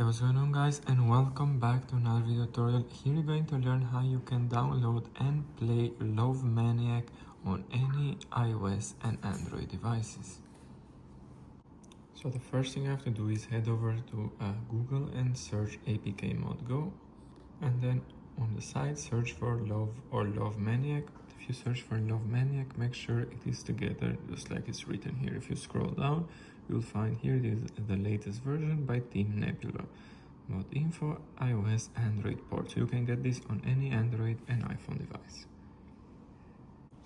Hey, what's going on guys, and welcome back to another video tutorial. Here you're going to learn how you can download and play Love Maniac on any iOS and Android devices. So the first thing you have to do is head over to Google and search APK Mod Go, and then on the side search for Love or Love Maniac. If you search for Love Maniac, make sure it is together just like it's written here. If you scroll down, you'll find here it is the latest version by Team Nebula. Mod info, iOS, Android port. You can get this on any Android and iPhone device.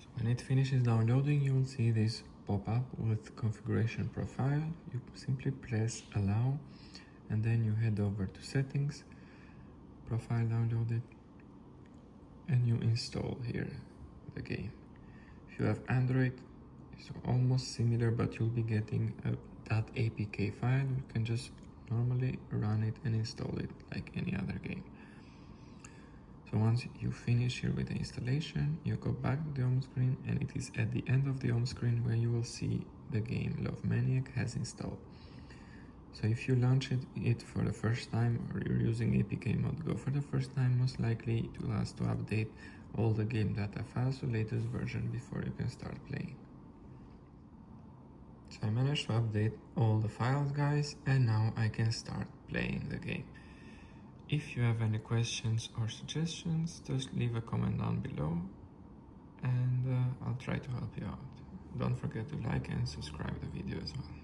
So when it finishes downloading, you will see this pop up with configuration profile. You simply press allow, and then you head over to settings, profile downloaded, and you install here the game. If you have Android, it's almost similar, but you'll be getting a .apk file. You can just normally run it and install it like any other game. So once you finish here with the installation, you go back to the home screen, and it is at the end of the home screen where you will see the game Love Maniac has installed. So if you launch it for the first time, or you're using APK Mod Go for the first time, most likely it will ask to update all the game data files to latest version before you can start playing. So I managed to update all the files, guys, and now I can start playing the game. If you have any questions or suggestions, just leave a comment down below, and I'll try to help you out. Don't forget to like and subscribe the video as well.